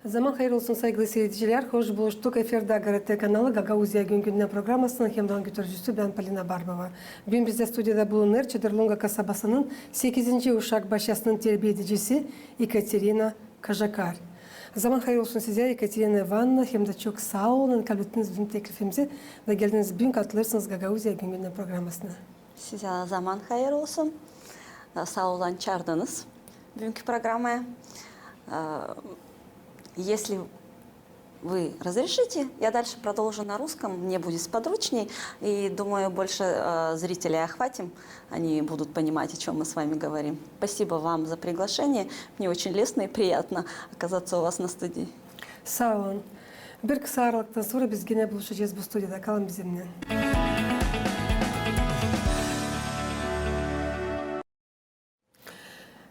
Zaman hayır olsun saygılı seyirciler. Hoş buluştuk. Efirde Agarete kanalı Gagauzya Gün programmasının hemdan götürücüsü ben Polina Barbova. Bugün bizde stüdyoda bulunur Çadırlonga kasabasının 8. uşak başyasının terbiye edicisi Ekaterina Kajakar. Zaman hayır olsun size Ekaterina Ivanovna. Hem de çok sağ olun. Kabul bizim teklifimizi ve geldiniz bugün katılırsınız Gagauzya Gün programmasına. Size zaman hayır olsun. Sağ olun çağırdınız bugünkü programmaya. Если вы разрешите, я дальше продолжу на русском, мне будет сподручней, и думаю, больше зрителей охватим, они будут понимать, о чем мы с вами говорим. Спасибо вам за приглашение, мне очень лестно и приятно оказаться у вас на студии. Sağ olun. Bir kısa aralıktan sonra biz yine buluşacağız bu stüdyoda. Kalın bizimle.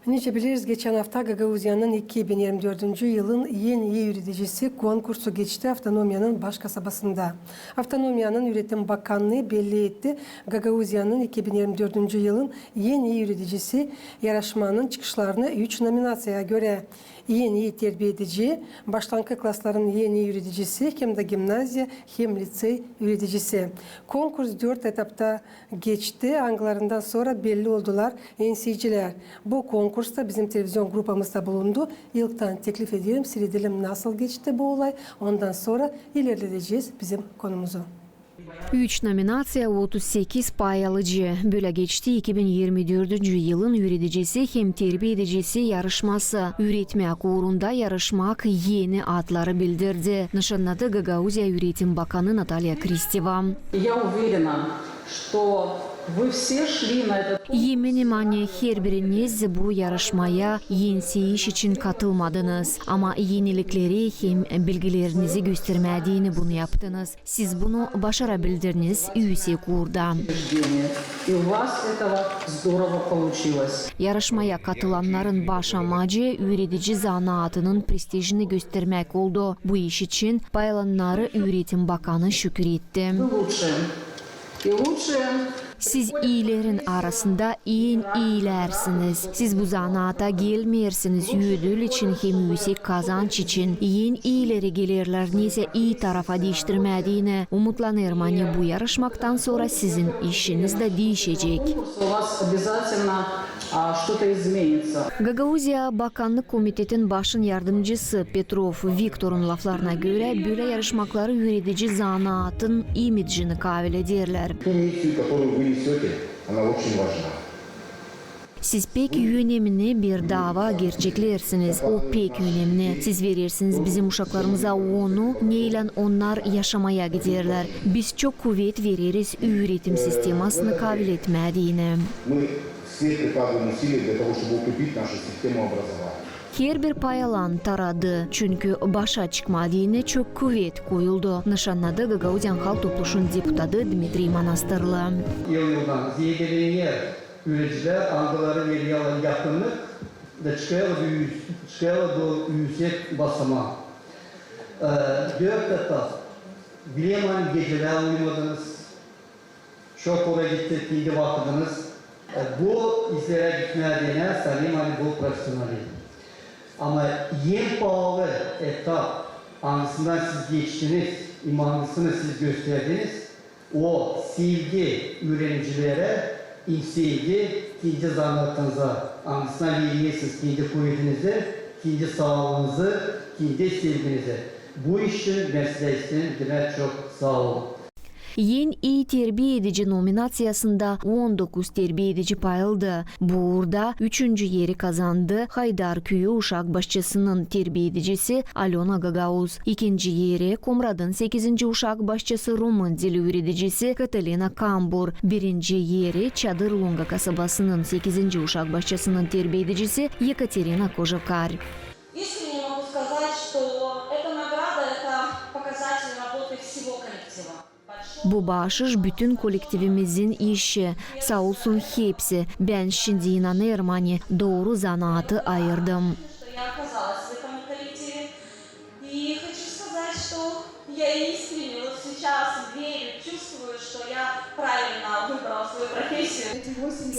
Nice biliriz geçen hafta Gagauzya'nın 2024 yılın en iyi üreticisi konkursu geçti Avtonomiyanın baş kasabasında. Avtonomiyanın Üretim Bakanlığı belli etti. Gagauzya'nın 2024 yılın en iyi üreticisi yarışmanın çıkışlarını 3 nominasyaya göre en iyi terbiye edici, başlangıç klasların en iyi üreticisi, hem de gimnazya hem lisey üreticisi. Konkurs 4 etapta geçti. Anglarından sonra belli oldular enseyciler. Bu konkursta bizim televizyon grupımızda bulundu. İlkten teklif ediyorum, seyredelim nasıl geçti bu olay. Ondan sonra ilerleyeceğiz bizim konumuzu. 3 nominasiya 38 pay alıcı. Böyle geçti 2024 yılın üreticisi hem terbiye edicisi yarışması. Üretmek uğrunda yarışmak yeni adları bildirdi. Nişanladı Gagauzya Üretim Bakanı Natalya Kristeva. Я uverena, что вы все шли на этот... Eminim anne her biriniz bu yarışmaya yenseyiş için katılmadınız. Ama yenilikleri hem bilgilerinizi göstermediğini bunu yaptınız. Siz bunu başarabildiniz yüksek uğurda. И у вас этого здорово получилось. Yarışmaya katılanların baş amacı üretici zanaatının prestijini göstermek oldu. Bu iş için paylananları Üretim Bakanı şükür etti. Вы лучшие. И лучшие... Siz iyilerin arasında iyilersiniz. Siz bu zanaata gelmeyersiniz ödül için hem yüksek kazanç için. İyileri gelirler neyse iyi tarafa değiştirmediğine umutlanırım anne bu yarışmaktan sonra sizin işiniz de değişecek. У вас обязательно что-то изменится. Gagauzya Bakanlık Komitetin başın yardımcısı Petrov Viktor'un laflarına göre böyle yarışmakları üretici zanaatın imidjini kavel ederler. Она очень важна. Siz pek önemli bir dava gerçeklersiniz. O pek önemli. Siz verirsiniz bizim uşaklarımıza onu, neyle onlar yaşamaya giderler. Biz çok kuvvet veririz üretim sistemasını kabul etmediğine. Мы все прикладываем усилия для того, чтобы укрепить нашу систему образования. Her bir pay alan taradı. Çünkü başa çıkmadığına çok kuvvet koyuldu. Nişanladı Gagauzyan Halk Topluluğu'nun deputatı Dmitri Manastırlı. Yıldan ziyedeliğine üreticiler algıları veriye alan yakınlık da çıkayalı bu yüksek basama. 4 etap bilemen geceler uyumadınız. Çok oraya gittiğinde vakıdınız. Bu izlere gitmediğine salim hani bu profesyoneli. Ama en pahalı etap anısından siz geçtiniz, imanlısını siz gösterdiniz. O sevgi öğrencilere, sevgi kendi zanaatınıza, anısına vermeyesiniz kendi kuvvetinizi, kendi sağlığınızı, kendi sevginizi. Bu için ben size istedim, demek çok sağ olun. En iyi terbiye edici nominasyasında 19 terbiye edici pay aldı. Bu uğurda 3. yeri kazandı Haydarköyü uşak başçısının terbiye edicisi Alona Gagauz. 2. yeri Komrad'ın 8. uşak başçısı Roman dili üreticisi Katalina Kambur. 1. yeri Çadırlonga kasabasının 8. uşak başçısının terbiye edicisi Ekaterina Kajakar. Искренне могу сказать, что эта награда – это показатель работы всего коллектива. Bu bağışış bütün kolektivimizin işi. Sağ olsun hepsi. Ben şimdi inanıyorum hani doğru zanaatı ayırdım. Что я оказалась в этом коллективе. И хочу сказать, что я искренне вот сейчас верю, чувствую, что я правильно выбрала свою профессию.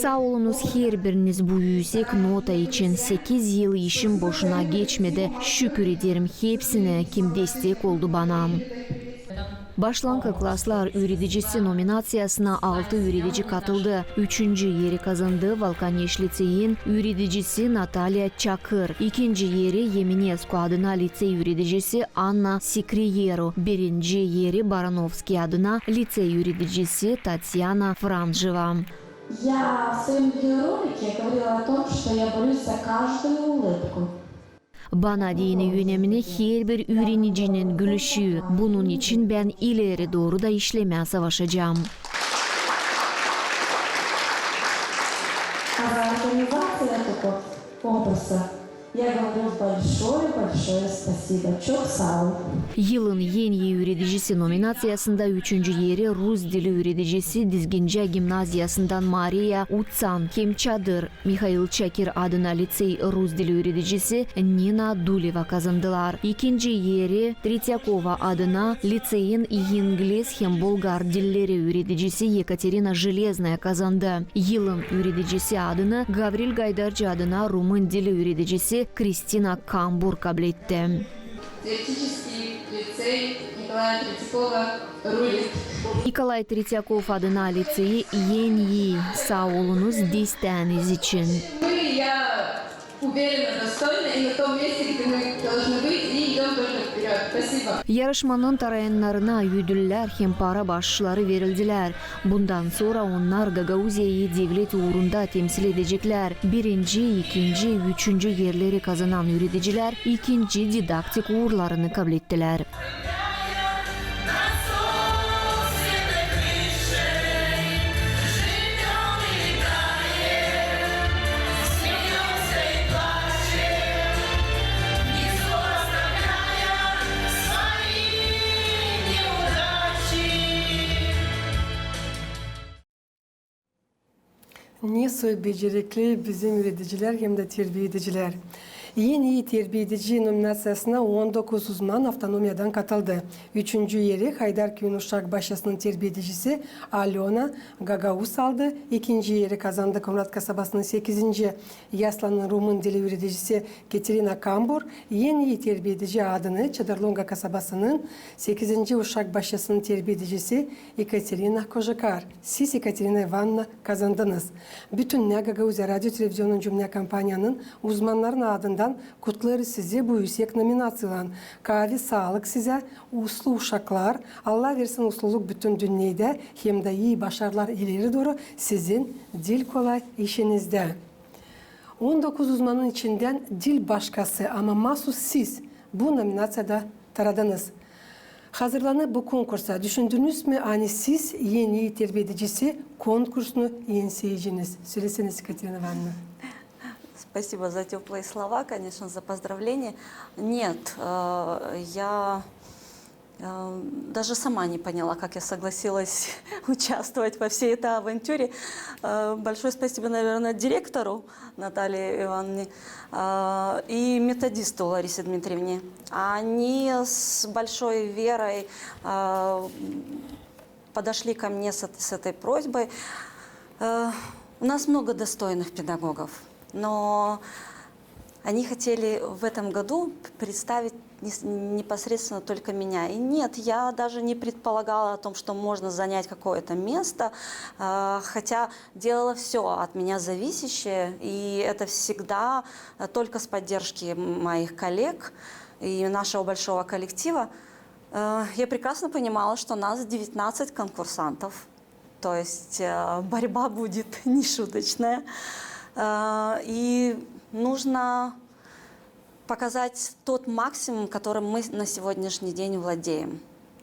Sağ olunuz her biriniz bu yüksek nota için 8 yıl işim boşuna geçmedi. Şükür ederim hepsine kim destek oldu bana. Başlangıç klaslar üreticisi nominasyasına 6 üretici katıldı. 3. yeri kazandı Valkaneş Liseyin üreticisi Natalya Çakır. 2. yeri Yeminescu adına lisey üreticisi Anna Sikriyero. 1. yeri Baranovski adına lisey üreticisi Tatyana Franjeva. Я в своем видеоролике говорила о том, что я борюсь за каждую улыбку. Bana dini önemini her bir öğrenicinin gülüşü. Bunun için ben ileri doğru da işlemeye savaşacağım. А за организацию этого конкурса я говорю большое спасибо. Çok sağ ol. Yılın en iyi üreticisi nominasyasında 3. yeri Rus dili üreticisi Dizgince Gimnaziyasından Maria Utsan Kemçadır. Mikhail Çakir adına lisey Rus dili üreticisi Nina Duleva kazandılar. 2. yeri Trityakova adına liseyin İngiliz hem Bulgar dilleri üreticisi Yekaterina Железная kazandı. Yılın üreticisi adını Gavril Gaydarcı adına Rumun dili üreticisi Kristina Kambur kabul etti. Теоретический лицей Николая Третьякова рулит. Nikolay Trityakov adına liseyi en iyi sağ olunuz desteğiniz için. Я уверена, достойна и на том месте, где мы должны быть, и идем только вперед. Спасибо. Yarışmanın tarayanlarına ödüller hem para bağışları verildiler. Bundan sonra onlar Gagauzya'yı devlet uğrunda temsil edecekler. 1., 2., 3. yerleri kazanan üreticiler 2. didaktik uğurlarını kabul ettiler. Ne becerikli bizim üreticiler hem de terbiye ediciler. En iyi terbiye edici nominasyasına 19 uzman avtonomiyadan katıldı. 3. yeri Haydarköy Uşak Başyası'nın terbiye edicisi Alyona Gagauz aldı. 2. yeri kazandı Komrat Kasabası'nın 8. Yaslan'ın Rumun dili üreticisi Katerina Kambur. En iyi terbiye edici adını Çadırlonga Kasabası'nın 8. Uşak Başyası'nın terbiye edicisi Ekaterina Kojikar. Siz Ekaterina Ivanovna kazandınız. Bütün Gagauzya Radyo Televizyonun cümle kampanyanın uzmanların adından kutlarız size bu yüksek nominasyonan. Kahve sağlık size, uslu uşaklar, Allah versin usluluk bütün dünyada hem de iyi başarılar ileri doğru sizin dil kolay işinizde. 19 uzmanın içinden dil başkası ama mahsus siz bu nominasyada taradınız. Hazırlanıp bu konkursa düşündünüz mü? Hani siz en iyi terbiye edicisi konkursunu yenseyiciniz. Söyleseniz Katerina Ivanovna. Спасибо за теплые слова, конечно, за поздравления. Нет, я даже сама не поняла, как я согласилась участвовать во всей этой авантюре. Большое спасибо, наверное, директору Наталье Ивановне и методисту Ларисе Дмитриевне. Они с большой верой подошли ко мне с этой просьбой. У нас много достойных педагогов, но они хотели в этом году представить непосредственно только меня. И нет, я даже не предполагала о том, что можно занять какое-то место, хотя делала все от меня зависящее, и это всегда только с поддержки моих коллег и нашего большого коллектива. Я прекрасно понимала, что нас 19 конкурсантов, то есть борьба будет нешуточная, и нужно показать тот максимум, которым мы на сегодняшний день владеем.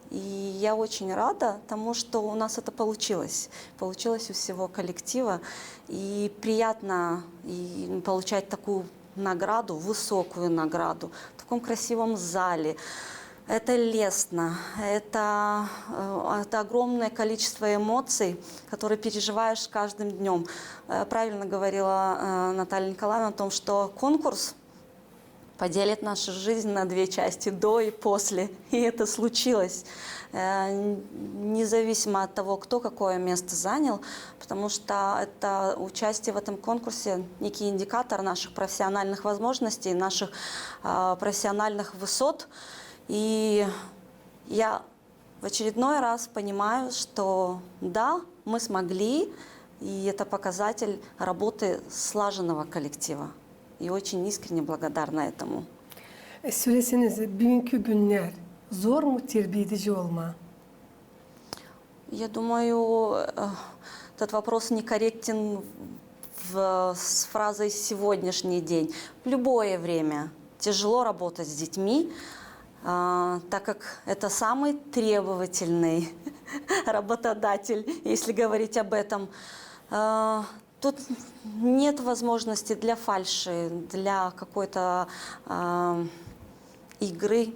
И я очень рада тому, что у нас это получилось. Получилось у всего коллектива. И приятно получать такую награду, высокую награду, в таком красивом зале. Это лестно, это огромное количество эмоций, которые переживаешь каждым днем. Правильно говорила Наталья Николаевна о том, что конкурс поделит нашу жизнь на две части, до и после. И это случилось, независимо от того, кто какое место занял, потому что это участие в этом конкурсе некий индикатор наших профессиональных возможностей, наших профессиональных высот. И я в очередной раз понимаю, что да, мы смогли, и это показатель работы слаженного коллектива. И очень искренне благодарна этому. Söyleseniz bugünkü günler zor mu terbiye edici olma? Я думаю, этот вопрос некорректен с фразой «сегодняшний день». В любое время тяжело работать с детьми, так как это самый требовательный работодатель, если говорить об этом. Тут нет возможности для фальши, для какой-то игры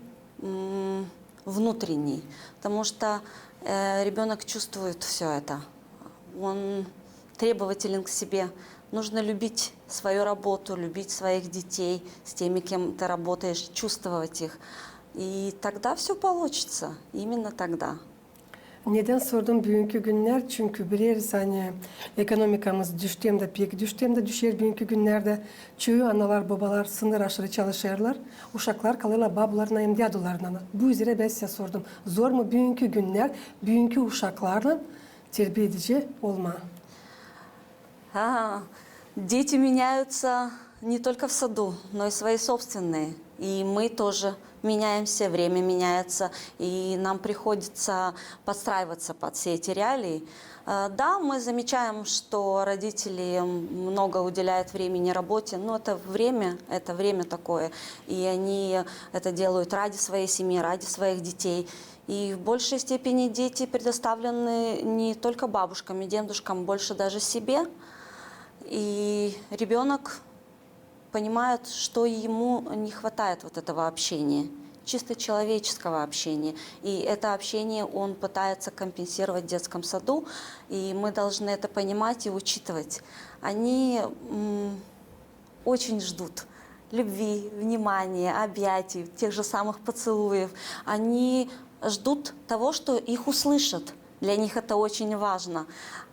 внутренней, потому что ребенок чувствует все это. Он требователен к себе. Нужно любить свою работу, любить своих детей, с теми, кем ты работаешь, чувствовать их. И тогда все получится, imенно тогда. Neden sordum bugünkü günler? Çünkü biliriz hani ekonomikamız düştü hem de pek düştü hem de düşer bugünkü günlerde. Çoğu analar babalar sınır aşırı çalışırlar. Uşaklar kalırlar babalarına hem dadılarına. Bu üzere ben size sordum. Zor mu bugünkü günler, bugünkü uşaklarla terbiye edici olma? Дети меняются не только в саду, но и свои собственные. И мы тоже меняемся, время меняется, и нам приходится подстраиваться под все эти реалии. Да, мы замечаем, что родители много уделяют времени работе, но это время такое, и они это делают ради своей семьи, ради своих детей. И в большей степени дети предоставлены не только бабушкам и дедушкам, больше даже себе. И ребенок понимает, что ему не хватает вот этого общения, чисто человеческого общения. И это общение он пытается компенсировать в детском саду, и мы должны это понимать и учитывать. Они очень ждут любви, внимания, объятий, тех же самых поцелуев. Они ждут того, что их услышат. Для них это очень важно.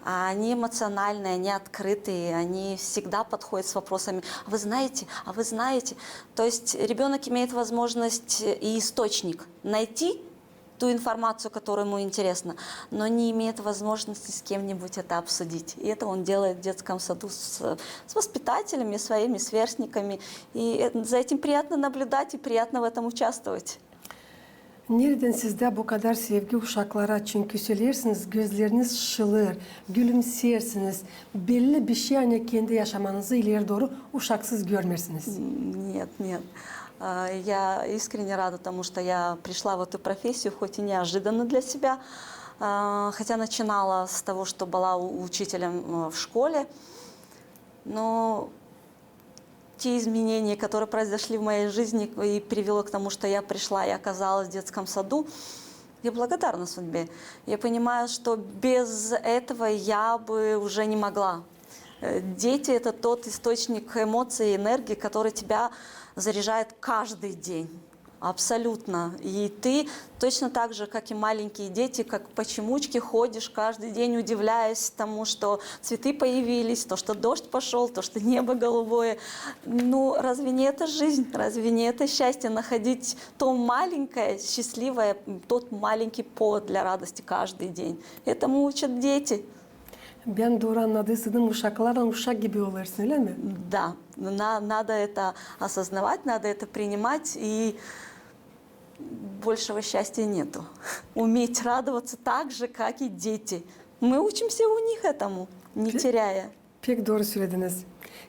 Они эмоциональные, они открытые, они всегда подходят с вопросами «А вы знаете? А вы знаете?». То есть ребенок имеет возможность и источник найти ту информацию, которая ему интересна, но не имеет возможности с кем-нибудь это обсудить. И это он делает в детском саду с воспитателями, своими сверстниками. И за этим приятно наблюдать и приятно в этом участвовать. Nereden sizde bu kadar sevgi uşaklara? Çünkü söylersiniz, gözleriniz şılır, gülümsersiniz. Belli bir şey hani kendi yaşamanızı ileri doğru uşaksız görmersiniz. Нет. Я искренне рада тому, что я пришла в эту профессию, хоть и неожиданно для себя. Хотя начинала с того, что была учителем в школе. Но те изменения, которые произошли в моей жизни и привело к тому, что я пришла и оказалась в детском саду, я благодарна судьбе. Я понимаю, что без этого я бы уже не могла. Дети – это тот источник эмоций и энергии, который тебя заряжает каждый день. Абсолютно. И ты точно так же, как и маленькие дети, как по чемучке ходишь каждый день, удивляясь тому, что цветы появились, то, что дождь пошел, то, что небо голубое. Ну, разве не это жизнь? Разве не это счастье находить то маленькое, счастливое, тот маленький повод для радости каждый день? Этому учат дети. Ben doğru anladıysam uşaklarla uşak gibi olursun, öyle mi? Да, надо это осознавать, надо это принимать, и большего счастья нету. Уметь радоваться так же, как и дети. Мы учимся у них этому, не terяя. Pek doğru söylediniz.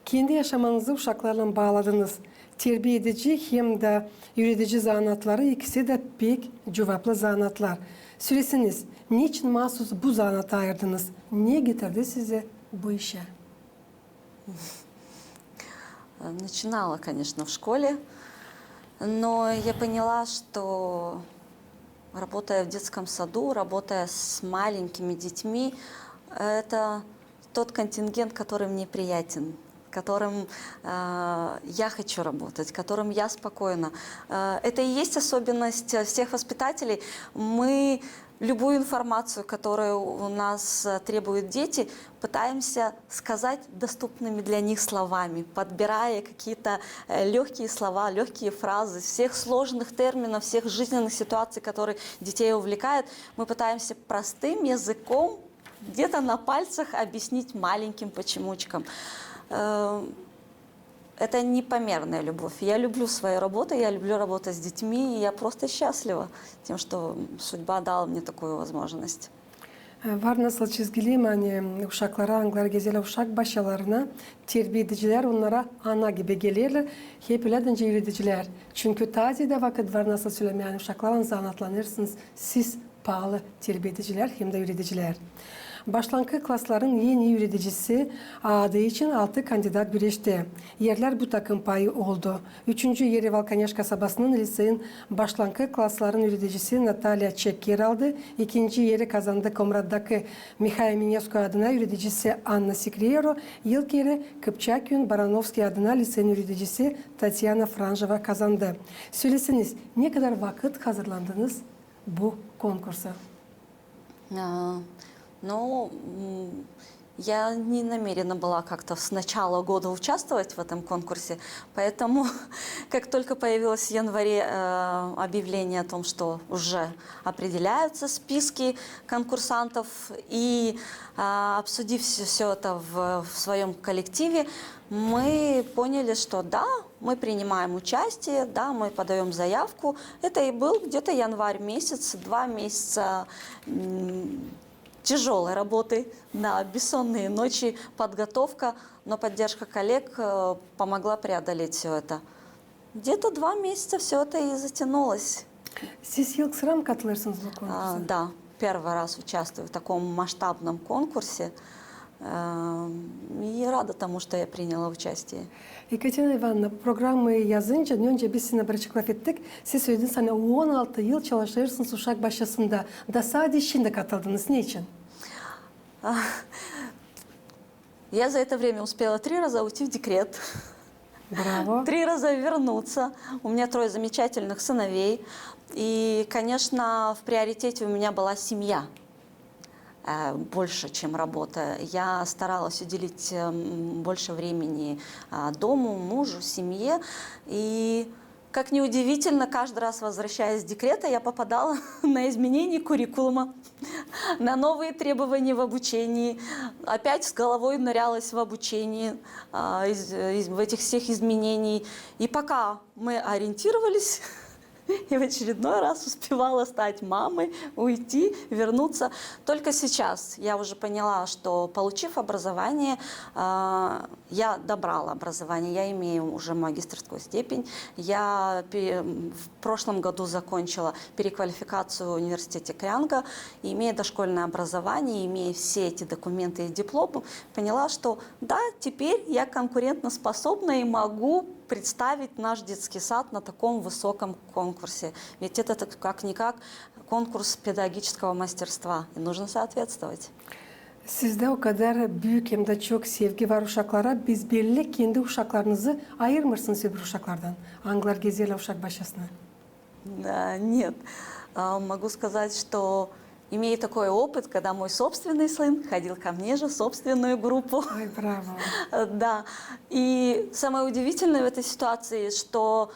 Kendi yaşamanızı uşaklarla bağladınız. Terbiye edici hem de yürütücü zanatları ikisi de pek cevaplı zanatlar. Söylesiniz, niçin mahsus bu zanata ayırdınız? Ne getirdi size bu işe? Начинала, конечно, в школе, но я поняла, что работая в детском саду, работая с маленькими детьми, это тот контингент, который мне приятен. которым я хочу работать, которым я спокойна. Это и есть особенность всех воспитателей. Мы любую информацию, которую у нас требуют дети, пытаемся сказать доступными для них словами, подбирая какие-то легкие слова, легкие фразы, всех сложных терминов, всех жизненных ситуаций, которые детей увлекают, мы пытаемся простым языком где-то на пальцах объяснить маленьким почемучкам. Это непомерная любовь. Я люблю свою работу, я люблю работать с детьми, и я просто счастлива тем, что судьба дала мне такую возможность. Var nasıl çizgili hani uşaklara, anglar geziyle uşak başalarına terbiyediciler onlara ana gibi gelirler. Hep öyle yürütücüler. Çünkü tazide vakit var nasıl söylemeyen uşaklarınızı anlatlanırsınız. Siz pahalı terbiyediciler hem de yürütücüler. Başlangıç klasların en iyi yöneticisi adı için 6 kandidat güreşti. Yerler bu takım payı oldu. 3. yeri Valkanyaş kasabasının liseyin başlangıç klasların yöneticisi Natalya Çek yer aldı. 2. yeri kazandı Komrad'daki Mikhail Minesko adına yöneticisi Anna Sikriero. İlk yeri Kıpçakyan Baranovski adına lisenin yöneticisi Tatyana Franjeva kazandı. Söylesiniz ne kadar vakit hazırlandınız bu konkursa? Ну, я не намерена была как-то с начала года участвовать в этом конкурсе, поэтому, как только появилось в январе объявление о том, что уже определяются списки конкурсантов, и обсудив все это в своем коллективе, мы поняли, что да, мы принимаем участие, да, мы подаем заявку. Это и был где-то январь месяц, 2 месяца тяжелой работы, на бессонные ночи, подготовка, но поддержка коллег помогла преодолеть все это. Где-то 2 месяца все это и затянулось. Siz ilk sıra mı katılırsınız bu konkursa? Да, первый раз участвую в таком масштабном конкурсе. И рада тому, что я приняла участие. Ekaterina Ivanovna, programı yazınca önce biz sizinle bir laf ettik. Siz söylediniz hani 16 yıl çalışırsınız uşak başlasında. Da sadece şimdi katıldınız. Niçin? Я за это время успела 3 раза уйти в декрет. Браво. 3 раза вернуться. У меня 3 замечательных сыновей. И, конечно, в приоритете у меня была семья. Больше, чем работа. Я старалась уделить больше времени дому, мужу, семье. И, как ни удивительно, каждый раз, возвращаясь с декрета, я попадала на изменение куррикулума, на новые требования в обучении. Опять с головой нырялась в обучение, в этих всех изменений. И пока мы ориентировались, и в очередной раз успевала стать мамой, уйти, вернуться. Только сейчас я уже поняла, что, получив образование, я добрала образование, я имею уже магистерскую степень. Я в прошлом году закончила переквалификацию в университете Крянга, и, имея дошкольное образование, имея все эти документы и дипломы, поняла, что да, теперь я конкурентоспособна и могу представить наш детский сад на таком высоком конкурсе. Ведь это как-никак конкурс педагогического мастерства, и нужно соответствовать. Sizde o kadar büyük hem de çok sevgi var uşaklara. Biz belli kendi uşaklarınızı ayırmırsınız öbür uşaklardan. Anglar geziyle uşak başlasına. Нет. Могу сказать, что имею такой опыт, когда мой собственный сын ходил ко мне же в собственную группу. Ай, браво. Да. И самое удивительное в этой ситуации, что,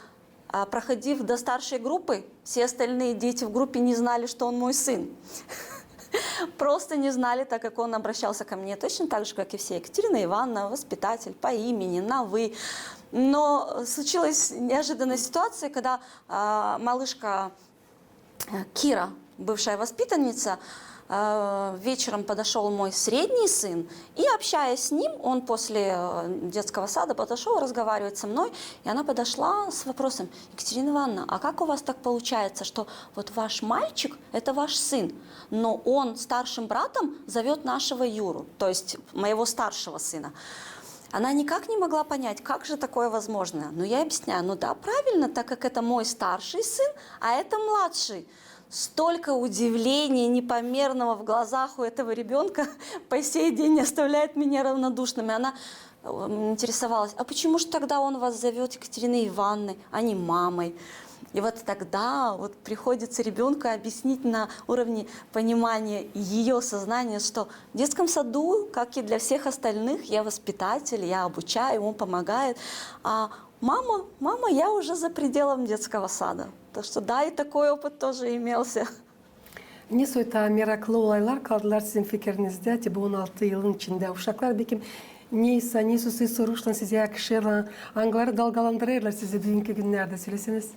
проходив до старшей группы, все остальные дети в группе не знали, что он мой сын. Просто не знали, так как он обращался ко мне точно так же, как и все. Екатерина Ивановна, воспитатель, по имени, на «вы». Но случилась неожиданная ситуация, когда малышка Кира, бывшая воспитанница, вечером подошел мой средний сын, и, общаясь с ним, он после детского сада подошел разговаривать со мной, и она подошла с вопросом: Екатерина Ивановна, а как у вас так получается, что вот ваш мальчик – это ваш сын, но он старшим братом зовет нашего Юру, то есть моего старшего сына? Она никак не могла понять, как же такое возможно. Но я объясняю, ну да, правильно, так как это мой старший сын, а это младший. Столько удивления непомерного в глазах у этого ребенка по сей день не оставляет меня равнодушными. Она интересовалась, а почему же тогда он вас зовет Екатериной Ивановной, а не мамой? И вот тогда вот приходится ребенку объяснить на уровне понимания ее сознания, что в детском саду, как и для всех остальных, я воспитатель, я обучаю, он помогает. А мама, я уже за пределом детского сада. Так что да, и такой опыт тоже имелся. Не сойта meraklы olaylar kaldılar sizin fikrinizde. Tabi 16 yılın içinde uşaklar bekim neyse sizi soruşlan size kişiler anıları dalgalandırırlar sizi bugünkü günlerde söyleseniz.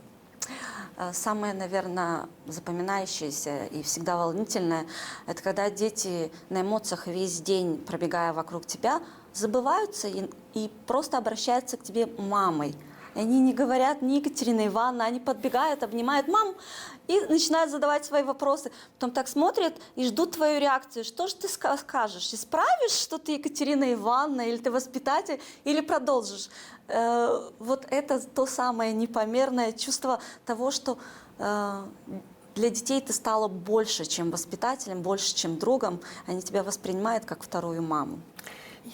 Самое, наверное, запоминающееся и всегда волнительное, это когда дети на эмоциях весь день, пробегая вокруг тебя, забываются и просто обращаются к тебе мамой. И они не говорят ни Екатерина Ивановна, они подбегают, обнимают маму и начинают задавать свои вопросы. Потом так смотрят и ждут твою реакцию. Что же ты скажешь? Исправишь, что ты Екатерина Ивановна, или ты воспитатель, или продолжишь? Вот это то самое непомерное чувство того, что для детей ты стала больше, чем воспитателем, больше, чем другом. Они тебя воспринимают как вторую маму.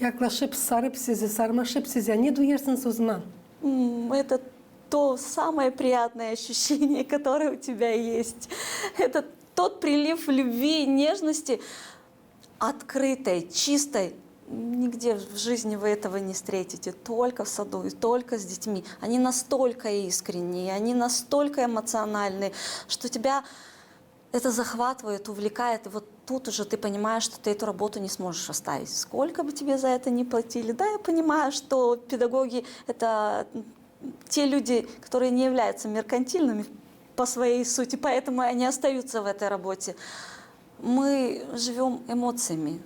Yaklaşıp sarıp sizi, sarmaşıp size ne duyarsınız o zaman? Это то самое приятное ощущение, которое у тебя есть. Это тот прилив любви и нежности, открытой, чистой. Нигде в жизни вы этого не встретите. Только в саду и только с детьми. Они настолько искренние, они настолько эмоциональные, что тебя это захватывает, увлекает. И вот тут уже ты понимаешь, что ты эту работу не сможешь оставить. Сколько бы тебе за это ни платили. Да, я понимаю, что педагоги – это те люди, которые не являются меркантильными по своей сути, поэтому они остаются в этой работе. Мы живем эмоциями,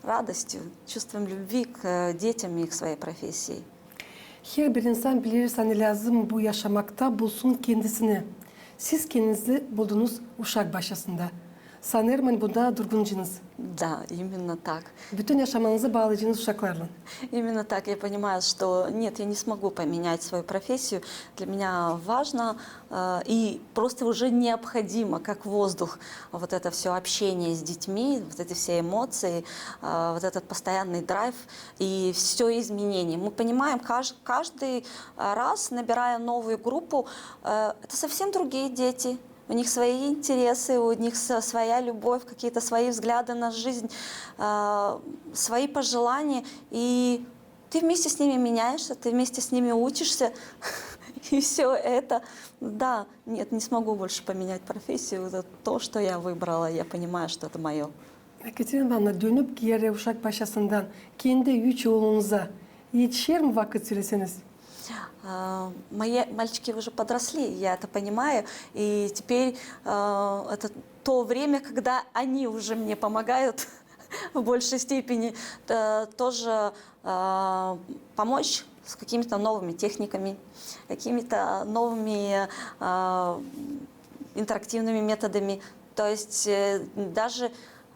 радостью, чувством любви к детям и к своей профессии. Her bir insan bilir hani lazım bu yaşamakta bulsun kendisini. Siz kendinizi buldunuz uşak başlasında. Sanırım bunda durguncinuz. Да, именно так. Bütün yaşamanızı bağlayacağınız uşaklarla. Именно так. Я понимаю, что нет, я не смогу поменять свою профессию. Для меня важно и просто уже необходимо, как воздух, вот это все общение с детьми, вот эти все эмоции, вот этот постоянный драйв и все изменения. Мы понимаем, каждый раз, набирая новую группу, это совсем другие дети. У них свои интересы, у них своя любовь, какие-то свои взгляды на жизнь, свои пожелания. И ты вместе с ними меняешься, ты вместе с ними учишься. И все это, да, нет, не смогу больше поменять профессию. Это то, что я выбрала, я понимаю, что это мое. Екатерина Ивановна, dönüp geri uşak başlasından kendi 3 oğlunuza yetişir mi vakit söyleseniz? Мои мальчики уже подросли, я это понимаю, и теперь это то время, когда они уже мне помогают в большей степени тоже помочь с какими-то новыми техниками, какими-то новыми интерактивными методами. То есть даже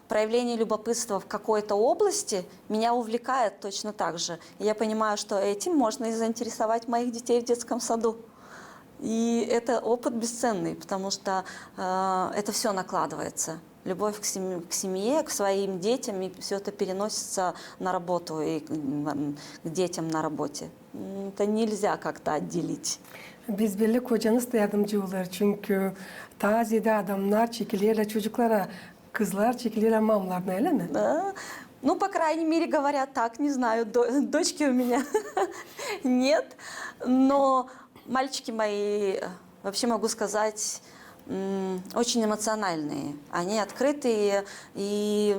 проявление любопытства в какой-то области меня увлекает точно так же. И я понимаю, что этим можно и заинтересовать моих детей в детском саду. И это опыт бесценный, потому что это все накладывается. Любовь к семье, к своим детям, и все это переносится на работу и к детям на работе. Это nельзя как-то отделить. Biz belli kocanız da yardımcı olur çünkü tazede adamlar çekilirler çocuklara, kızlar çekilirler mamlarına, öyle mi? Да. Ну, по крайней мере, говорят так, не знаю, дочки у меня нет, но мальчики мои, вообще могу сказать, очень эмоциональные, они открытые, и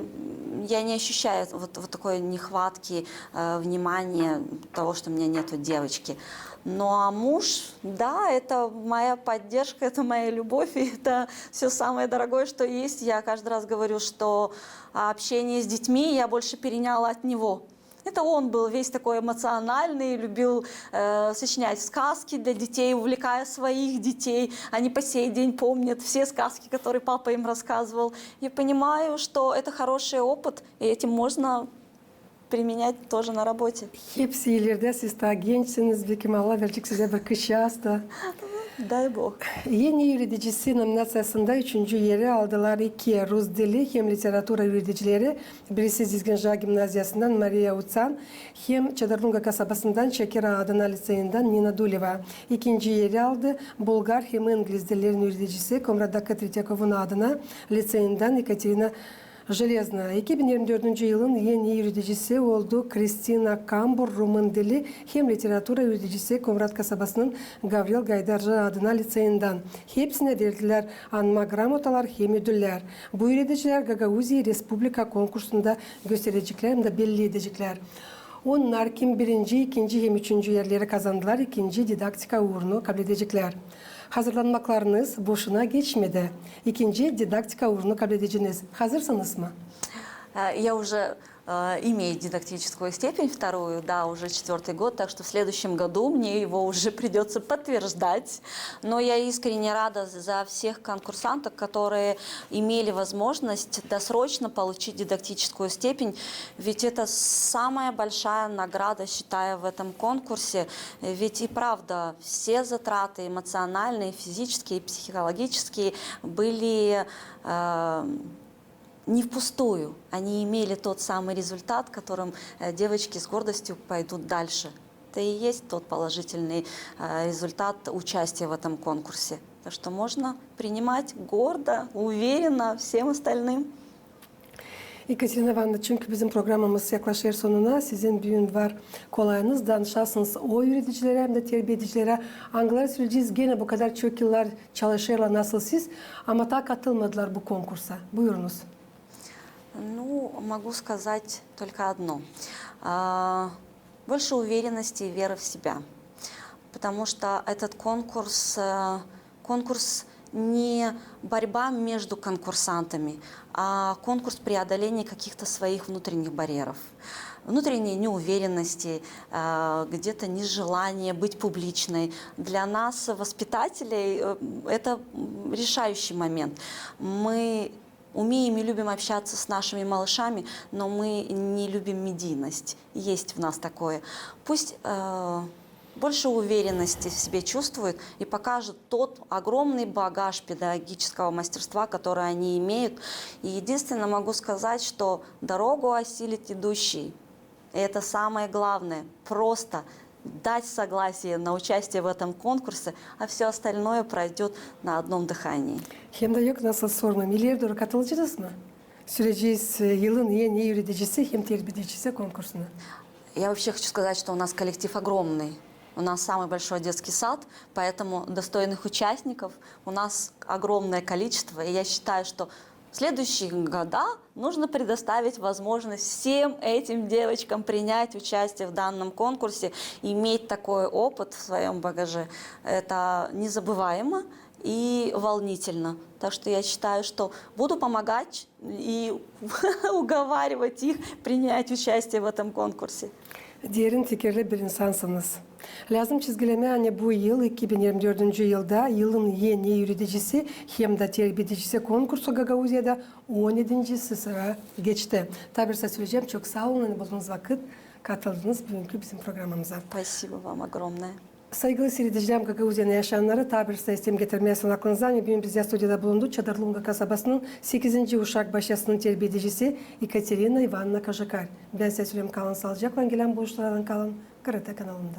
я не ощущаю вот такой нехватки внимания того, что у меня нету девочки. Ну а муж, да, это моя поддержка, это моя любовь, и это все самое дорогое, что есть. Я каждый раз говорю, что общение с детьми я больше переняла от него. Это он был весь такой эмоциональный, любил сочинять сказки для детей, увлекая своих детей. Они по сей день помнят все сказки, которые папа им рассказывал. Я понимаю, что это хороший опыт, и этим можно применять тоже на работе. Hepsi ileride siz daha gençsiniz, belki Allah verecek size bir kış yaz da. Дай Бог. En iyi yöneticisi nominasyasında 3. yeri aldılar. 2 Rus dili hem literatura yöneticileri. Birisi Zizginja Gimnazyası'ndan Maria Utsan, hem Çadarlunga kasabasından Çekira Adana Liseyinden Nina Duleva. 2. yeri aldı. Bulgar hem İngiliz dillerin yöneticisi Komrada Tretyakov'un adına Liseyinden Ekaterina Железна. 2024 yılın en iyi yöneticisi oldu Kristina Kambur, Rumun dili hem literatura yöneticisi Komrat kasabasının Gavril Gaydarcı adına liseyinden. Hepsine verdiler anma gramotalar hem ödüller. Bu yöneticiler Gagauziya Respublika konkursunda gösterecekler de belli edecekler. Onlar kim 1., 2. hem 3. yerleri kazandılar, 2. didaktika uğrunu kabul edecekler. Hazırlanmaklarınız boşuna geçmedi. 2. didaktika uğrunu kabul edeceğiniz. Hazırsınız mı? Я уже имею дидактическую степень, вторую, да, уже 4-й год, так что в следующем году мне его уже придется подтверждать. Но я искренне рада за всех конкурсантов, которые имели возможность досрочно получить дидактическую степень, ведь это самая большая награда, считаю, в этом конкурсе. Ведь и правда, все затраты эмоциональные, физические, психологические были не впустую. Они имели тот самый результат, которым девочки с гордостью пойдут дальше. Это и есть тот положительный результат участия в этом конкурсе. Так что можно принимать гордо, уверенно всем остальным. Ekaterina Ivanovna, çünkü bizim programımız yaklaşır sonuna. Sizin büyüğün var kolayınız. Danışarsınız o yöneticilere hem de terbiye edicilere. Anglar süreceğiz. Gene bu kadar çok yıllar çalışırlar nasıl siz. Ama ta katılmadılar bu konkursa. Buyurunuz. Ну, могу сказать только одно. Больше уверенности и веры в себя. Потому что этот конкурс не борьба между конкурсантами, а конкурс преодоления каких-то своих внутренних барьеров. Внутренней неуверенности, где-то нежелание быть публичной. Для нас, воспитателей, это решающий момент. Мы умеем и любим общаться с нашими малышами, но мы не любим медийность. Есть в нас такое. Пусть больше уверенности в себе чувствуют и покажут тот огромный багаж педагогического мастерства, который они имеют. И единственное могу сказать, что дорогу осилит идущий. И это самое главное. Просто дать согласие на участие в этом конкурсе, а все остальное пройдет на одном дыхании. Hem de yok nasıl sormayayım. İleri doğru katılacaksınız mı? Süreceğiz yılın en iyi yöneticisi hem terbiyecisi konkursuna. Я вообще хочу сказать, что у нас коллектив огромный. У нас самый большой детский сад, поэтому достойных участников у нас огромное количество. И я считаю, что в следующие года нужно предоставить возможность всем этим девочкам принять участие в данном конкурсе, иметь такой опыт в своем багаже. Это незабываемо и волнительно. Так что я считаю, что буду помогать и уговаривать их принять участие в этом конкурсе. Derin fikirli bir insansınız. Lazım çizgileme hani bu yıl 2024 yılda yılın en iyi yöneticisi hem de terbiyecisi konkursu Gagauziya'da 17. sıra geçti. Tabii size söyleyeceğim, çok sağ olun. Bulduğunuz vakit katıldınız bugünkü bizim programımıza. Спасибо вам огромное. Saygılı seyredicilerim, Gagauziya'nın yaşayanları tabir sistem getirmeye son aklınızdan. Bugün bizde stüdyoda bulundu. Çadarlunga kasabasının 8. uşak başyasının terbiyecisi Ekaterina Ivanovna Kajikar. Ben size söyleyeyim, kalın sağlıcakla, gelen buluşlardan kalın. Karate kanalında.